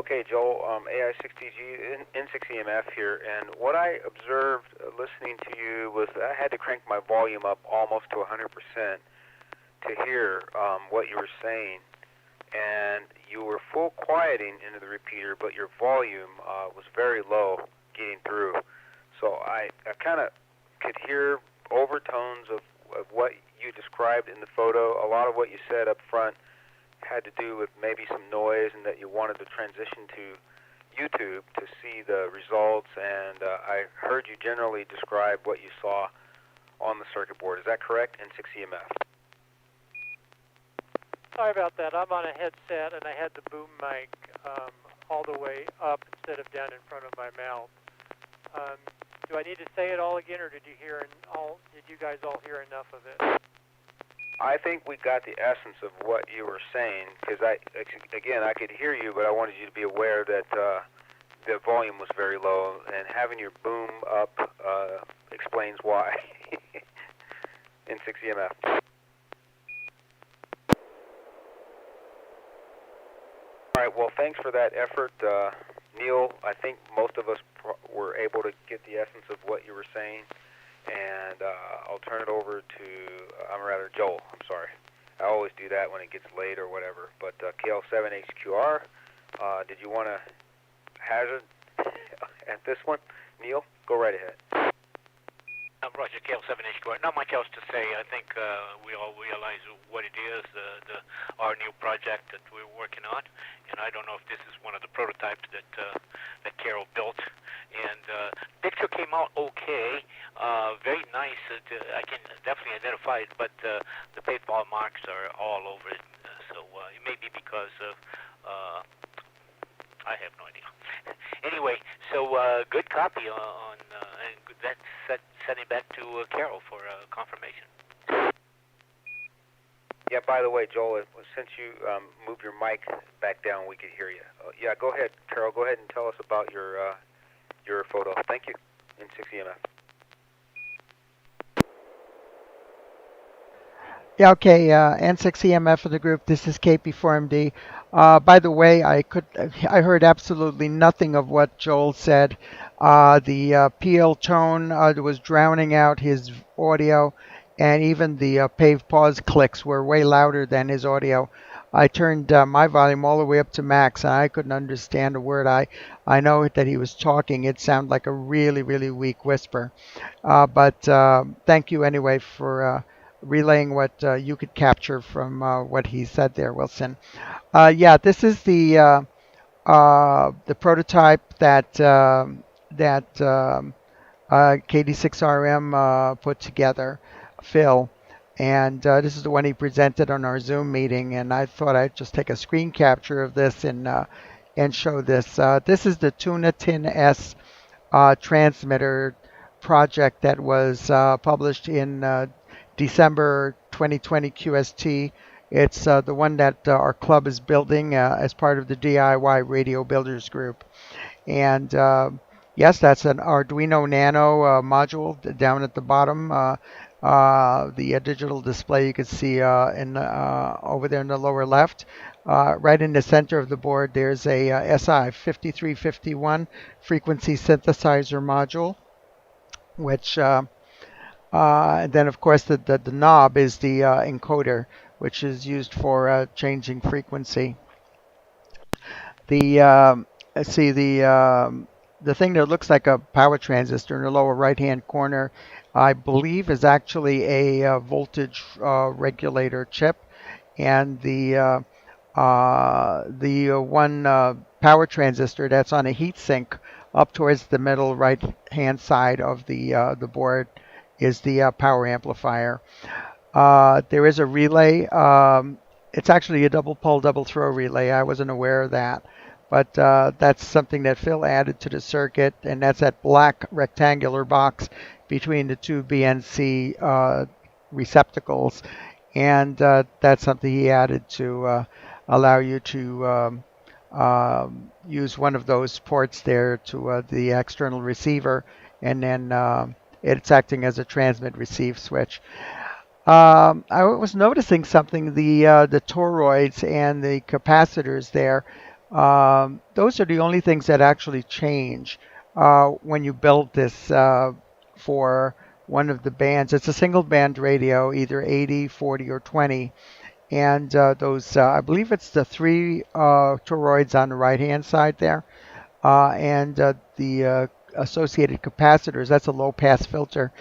Okay, Joel, AI6DG, N6EMF here, and what I observed listening to you was I had to crank my volume up almost to 100% to hear what you were saying, and you were full quieting into the repeater, but your volume was very low getting through. So I kind of could hear overtones of what you described in the photo. A lot of what you said up front had to do with maybe some noise and that you wanted to transition to YouTube to see the results, and I heard you generally describe what you saw on the circuit board. Is that correct? N6EMF. Sorry about that. I'm on a headset, and I had the boom mic all the way up instead of down in front of my mouth. Do I need to say it all again, or did you guys all hear enough of it? I think we got the essence of what you were saying, because I could hear you, but I wanted you to be aware that the volume was very low, and having your boom up explains why. N6EMF. All right, well, thanks for that effort. Neil, I think most of us were able to get the essence of what you were saying, and I'll turn it over to, Joel, I'm sorry. I always do that when it gets late or whatever, but KL7HQR, did you want to hazard at this one? Neil, go right ahead. Roger, KL7HQR. Not much else to say. I think we all realize what it is, our new project that we're working on, and I don't know if this is one of the prototypes that Carol built. And picture came out okay, very nice. I can definitely identify it, but the paintball marks are all over it. So it may be because of I have no idea. Anyway, so good copy on and that's sending back to Carol for confirmation. Yeah, by the way, Joel, since you moved your mic back down, we could hear you. Yeah, go ahead, Carol. Go ahead and tell us about your photo. Thank you. N6EMF. Yeah, okay. N6EMF for the group. This is KP4MD. By the way, I heard absolutely nothing of what Joel said. The PL tone was drowning out his audio, and even the pave pause clicks were way louder than his audio. I turned my volume all the way up to max, and I couldn't understand a word. I know that he was talking. It sounded like a really, really weak whisper. But thank you anyway for relaying what you could capture from what he said there, Wilson. Yeah, this is the prototype that KD6RM put together, Phil, and this is the one he presented on our Zoom meeting. And I thought I'd just take a screen capture of this and show this. This is the Tuna Tin S transmitter project that was published in December 2020 QST. It's the one that our club is building as part of the DIY Radio Builders Group. And yes, that's an Arduino Nano module down at the bottom. The digital display you can see over there in the lower left. Right in the center of the board, there's a SI5351 frequency synthesizer module, which and then, of course, the knob is the encoder, which is used for changing frequency. The see the thing that looks like a power transistor in the lower right-hand corner, I believe, is actually a voltage regulator chip, and the one power transistor that's on a heat sink up towards the middle right-hand side of the board is the power amplifier. There is a relay. It's actually a double pole, double throw relay. I wasn't aware of that. But that's something that Phil added to the circuit, and that's that black rectangular box between the two BNC receptacles. And that's something he added to allow you to use one of those ports there to the external receiver, and then it's acting as a transmit-receive switch. I was noticing something. The toroids and the capacitors there Those are the only things that actually change when you build this for one of the bands. It's a single band radio, either 80, 40, or 20. And I believe it's the three toroids on the right-hand side there, and the associated capacitors. That's a low-pass filter.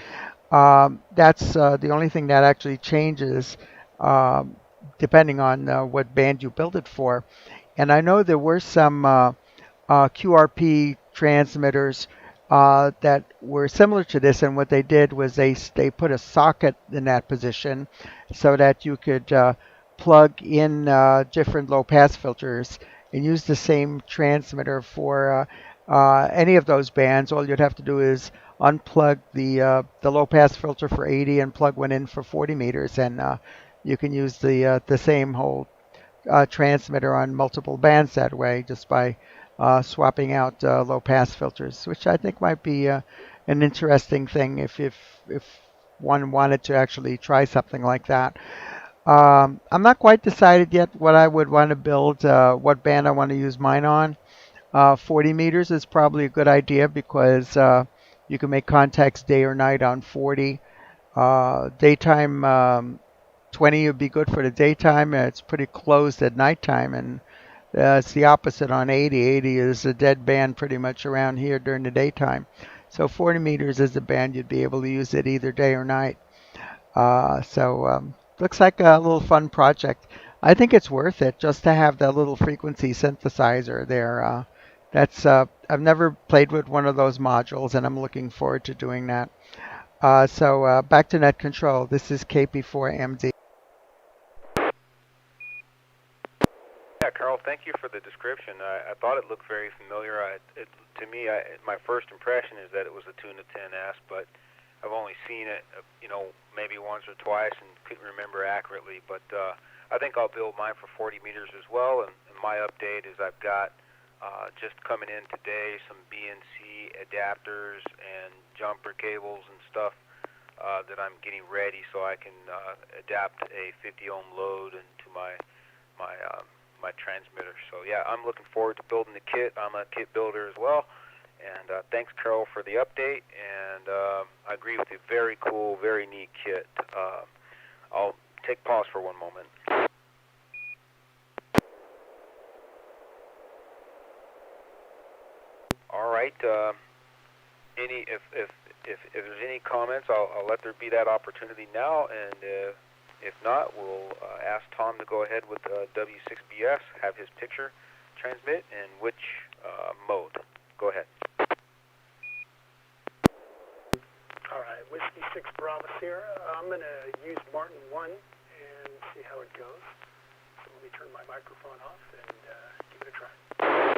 That's the only thing that actually changes um, depending on what band you build it for. And I know there were some QRP transmitters that were similar to this, and what they did was they put a socket in that position so that you could plug in different low pass filters and use the same transmitter for any of those bands. All you'd have to do is unplug the low pass filter for 80 and plug one in for 40 meters, and you can use the same whole transmitter on multiple bands that way just by swapping out low pass filters, which I think might be an interesting thing if one wanted to actually try something like that. I'm not quite decided yet what I would want to build, what band I want to use mine on. 40 meters is probably a good idea because you can make contacts day or night on 40. Daytime 20 would be good for the daytime. It's pretty closed at nighttime, and it's the opposite on 80. 80 is a dead band pretty much around here during the daytime. So 40 meters is the band you'd be able to use it either day or night. Looks like a little fun project. I think it's worth it just to have that little frequency synthesizer there. That's I've never played with one of those modules, and I'm looking forward to doing that. Back to net control. This is KP4MD. Yeah, Carl, thank you for the description. I thought it looked very familiar. To me, my first impression is that it was a Tuna 10S, but I've only seen it, maybe once or twice and couldn't remember accurately. But I think I'll build mine for 40 meters as well. And my update is I've got just coming in today some BNC adapters and jumper cables and stuff that I'm getting ready so I can adapt a 50 ohm load into my transmitter. So yeah, I'm looking forward to building the kit. I'm a kit builder as well. And thanks, Carol, for the update. And I agree with you. Very cool, very neat kit. I'll take pause for one moment. All right. If there's any comments, I'll let there be that opportunity now. And if not, we'll ask Tom to go ahead with W6BS, have his picture transmit, and which mode. Go ahead. All right, Whiskey 6 Bravo Sierra. I'm going to use Martin 1 and see how it goes. So let me turn my microphone off and give it a try.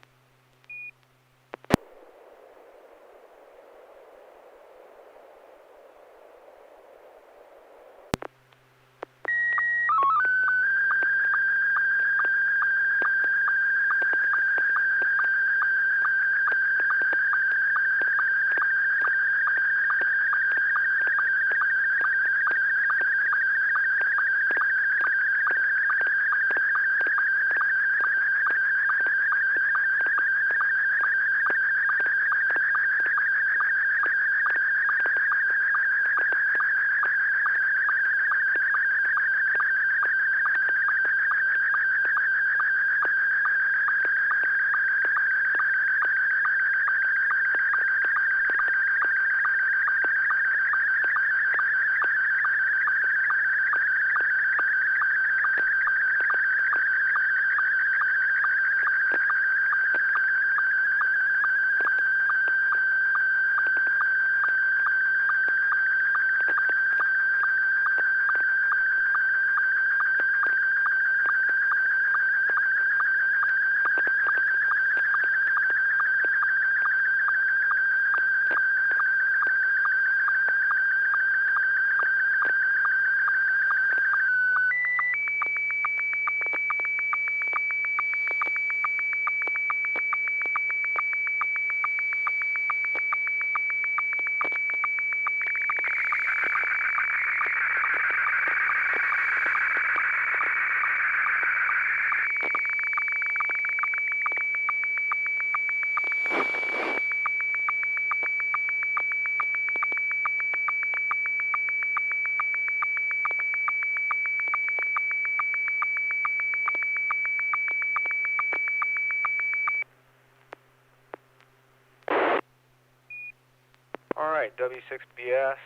right, W6BS.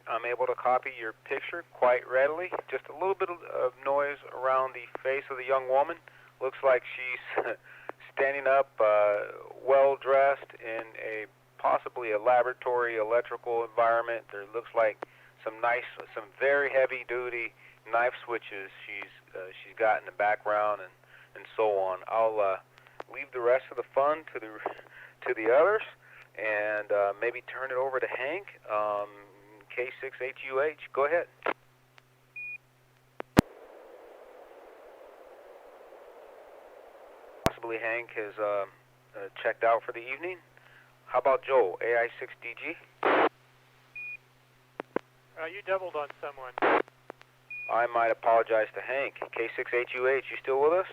I'm able to copy your picture quite readily. Just a little bit of noise around the face of the young woman. Looks like she's standing up, well dressed in possibly a laboratory electrical environment. There looks like some very heavy duty knife switches she's got in the background and so on. I'll leave the rest of the fun to the others and maybe turn it over to Hank. K6HUH, go ahead. Possibly Hank has checked out for the evening. How about Joel, AI6DG? You doubled on someone. I might apologize to Hank. K6HUH, you still with us?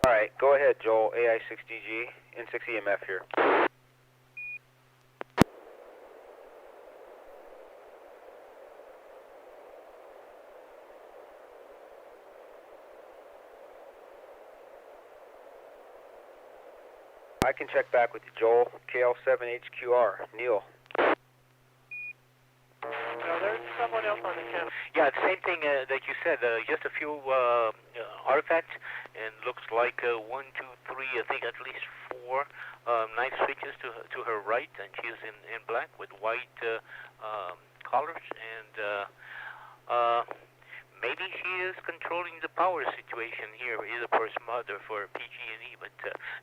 All right, go ahead, Joel, AI6DG, N6EMF here. I can check back with you, Joel. KL7HQR, Neil. There's someone else on the channel. Yeah, the same thing that you said. Just a few artifacts, and looks like 1, 2, 3. I think at least 4 knife switches to her right, and she's in black with white collars, and maybe she is controlling the power situation here, either for SMUD or for PG&E. But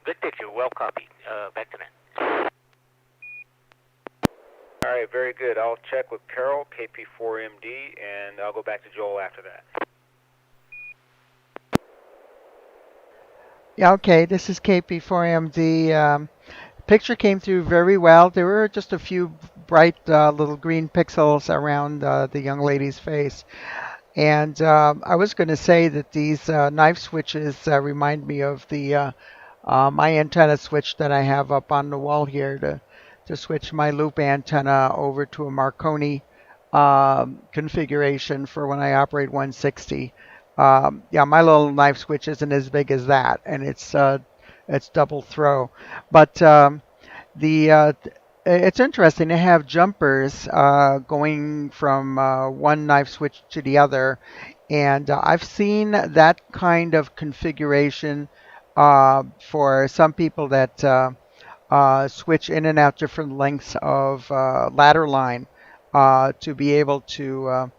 good picture, well copied. Back to that. All right, very good. I'll check with Carol, KP4MD, and I'll go back to Joel after that. Yeah, okay, this is KP4MD. Picture came through very well. There were just a few bright little green pixels around the young lady's face. And I was going to say that these knife switches remind me of the my antenna switch that I have up on the wall here to switch my loop antenna over to a Marconi configuration for when I operate 160. Yeah, my little knife switch isn't as big as that, and it's double throw. But it's interesting to have jumpers going from one knife switch to the other, and I've seen that kind of configuration for some people that switch in and out different lengths of ladder line to be able to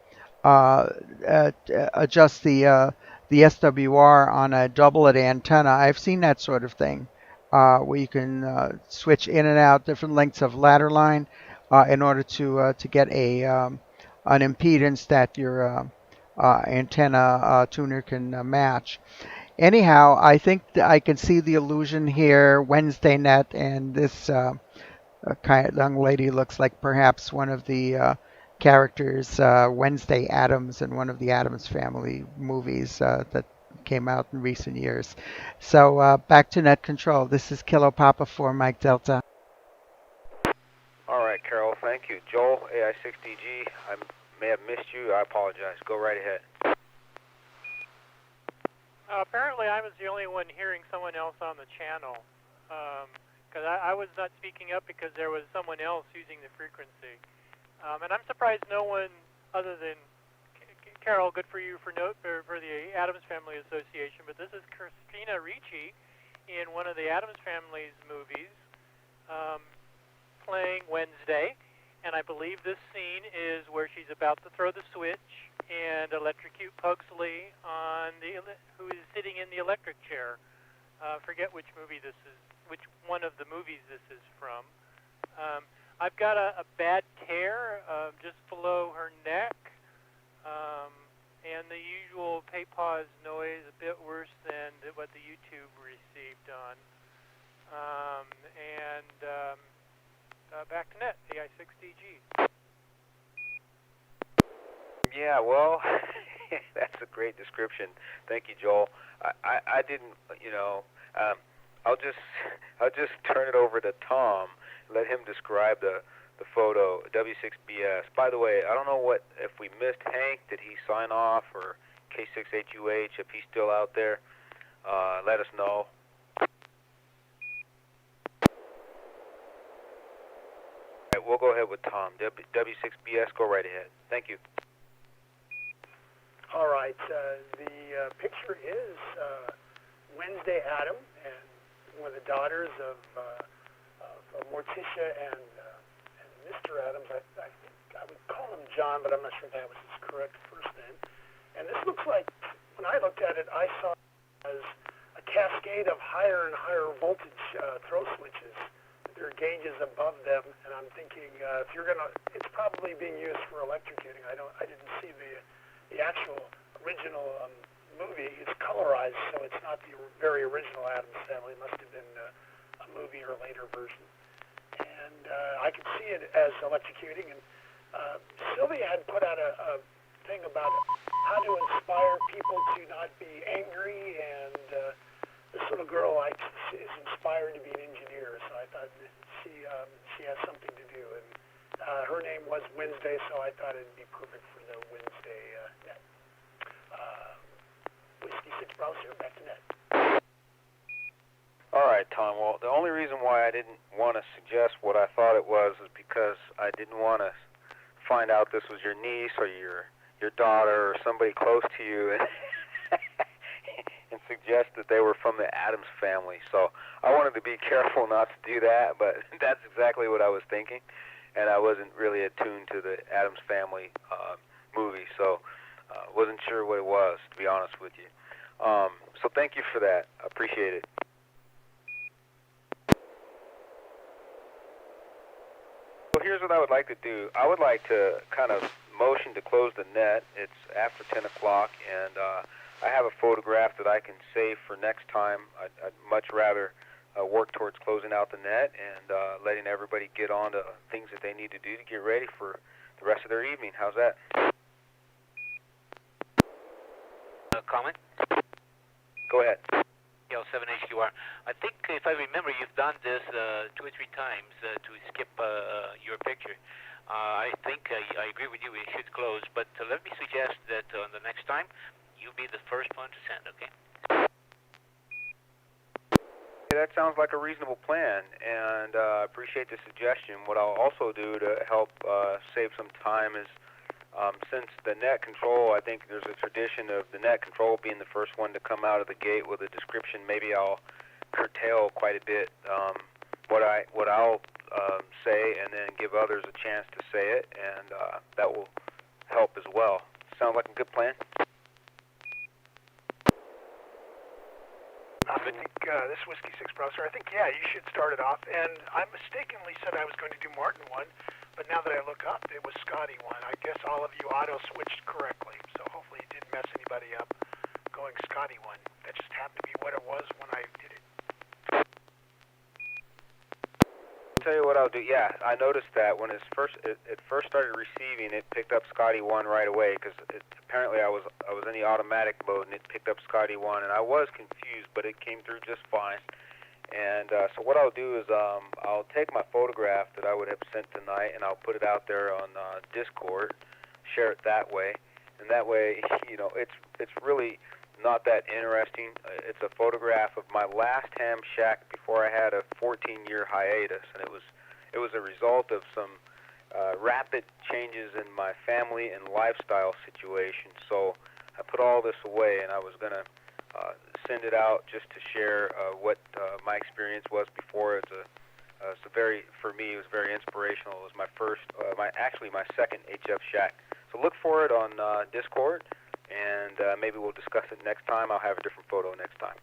adjust the SWR on a doublet antenna. I've seen that sort of thing. Where you can switch in and out different lengths of ladder line in order to get an impedance that your antenna tuner can match. Anyhow, I think I can see the illusion here, Wednesday Net, and this kind of young lady looks like perhaps one of the characters, Wednesday Addams, in one of the Addams Family movies that came out in recent years. So back to net control. This is Kilo Papa 4 Mike Delta. All right, Carol, thank you. Joel, AI6DG, I may have missed you. I apologize. Go right ahead. Apparently, I was the only one hearing someone else on the channel. Because I was not speaking up because there was someone else using the frequency. And I'm surprised no one other than Carol, good for you for the Addams Family Association, but this is Christina Ricci in one of the Addams Family's movies playing Wednesday, and I believe this scene is where she's about to throw the switch and electrocute Pugsley who is sitting in the electric chair. Forget which movie this is, which one of the movies this is from. I've got a bad tear just below her neck. And the usual pause noise, a bit worse than what the YouTube received on. Back to net, AI6DG. Yeah, well, that's a great description. Thank you, Joel. I didn't, I'll just turn it over to Tom, let him describe the photo, W6BS. By the way, I don't know if we missed Hank, did he sign off, or K6HUH, if he's still out there. let us know. All right, we'll go ahead with Tom. W6BS, go right ahead. Thank you. All right. The picture is Wednesday Adam and one of the daughters of Morticia and Mr. Adams. I think I would call him John, but I'm not sure if that was his correct first name. And this looks like, when I looked at it, I saw it as a cascade of higher and higher voltage throw switches. There are gauges above them, and I'm thinking if you're gonna, it's probably being used for electrocuting. I didn't see the actual original movie. It's colorized, so it's not the very original Addams Family. It must have been a movie or later version. And I could see it as electrocuting. And Sylvia had put out a thing about how to inspire people to not be angry, and this little girl is inspired to be an engineer, so I thought she has something to do. And her name was Wednesday, so I thought it'd be perfect for the Wednesday net. Whiskey 6 browser, back to net. All right, Tom. Well, the only reason why I didn't want to suggest what I thought it was is because I didn't want to find out this was your niece or your daughter or somebody close to you and suggest that they were from the Addams family. So I wanted to be careful not to do that, but that's exactly what I was thinking, and I wasn't really attuned to the Addams family movie, so wasn't sure what it was, to be honest with you. So thank you for that. I appreciate it. Well, here's what I would like to do. I would like to kind of motion to close the net. It's after 10 o'clock, and I have a photograph that I can save for next time. I'd much rather work towards closing out the net and letting everybody get on to things that they need to do to get ready for the rest of their evening. How's that? Comment? Go ahead. L7HQR. I think, if I remember, you've done this 2 or 3 times to skip your picture. I think I agree with you, we should close, but let me suggest that the next time, you be the first one to send, okay? That sounds like a reasonable plan, and I appreciate the suggestion. What I'll also do to help save some time is, since the net control, I think there's a tradition of the net control being the first one to come out of the gate with a description. Maybe I'll curtail quite a bit what I'll say, and then give others a chance to say it, and that will help as well. Sounds like a good plan. I think this Whiskey 6 browser, I think, yeah, you should start it off. And I mistakenly said I was going to do Martin 1, but now that I look up, it was Scotty 1. I guess all of you auto-switched correctly, so hopefully it didn't mess anybody up going Scotty 1. That just happened to be what it was when I did it. I'll tell you what I'll do. Yeah, I noticed that when it first started receiving, it picked up Scotty 1 right away, because apparently I was in the automatic mode, and it picked up Scotty 1, and I was confused, but it came through just fine. And so what I'll do is I'll take my photograph that I would have sent tonight, and I'll put it out there on Discord, share it that way, and that way, you know, it's really not that interesting. It's a photograph of my last ham shack before I had a 14-year hiatus, and it was a result of some rapid changes in my family and lifestyle situation. So I put all this away, and I was going to send it out just to share what my experience was before. It's for me, it was very inspirational. It was my first, actually my second HF shack. So look for it on Discord, and maybe we'll discuss it next time. I'll have a different photo next time.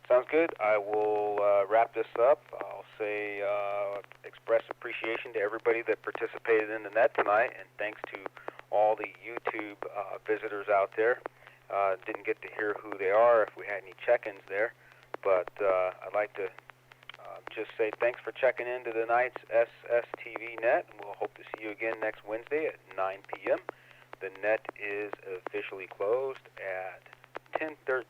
Sounds good. I will wrap this up. I'll say express appreciation to everybody that participated in the net tonight, and thanks to all the YouTube visitors out there. Didn't get to hear who they are, if we had any check-ins there, but I'd like to just say thanks for checking in to tonight's SSTV Net, and we'll hope to see you again next Wednesday at 9 p.m. The net is officially closed at 10:13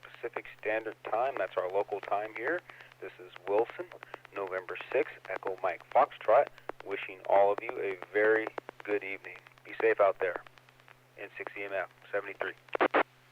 Pacific Standard Time. That's our local time here. This is Wilson, November 6th, Echo Mike Foxtrot, wishing all of you a very good evening. Be safe out there. N6NA FM 73.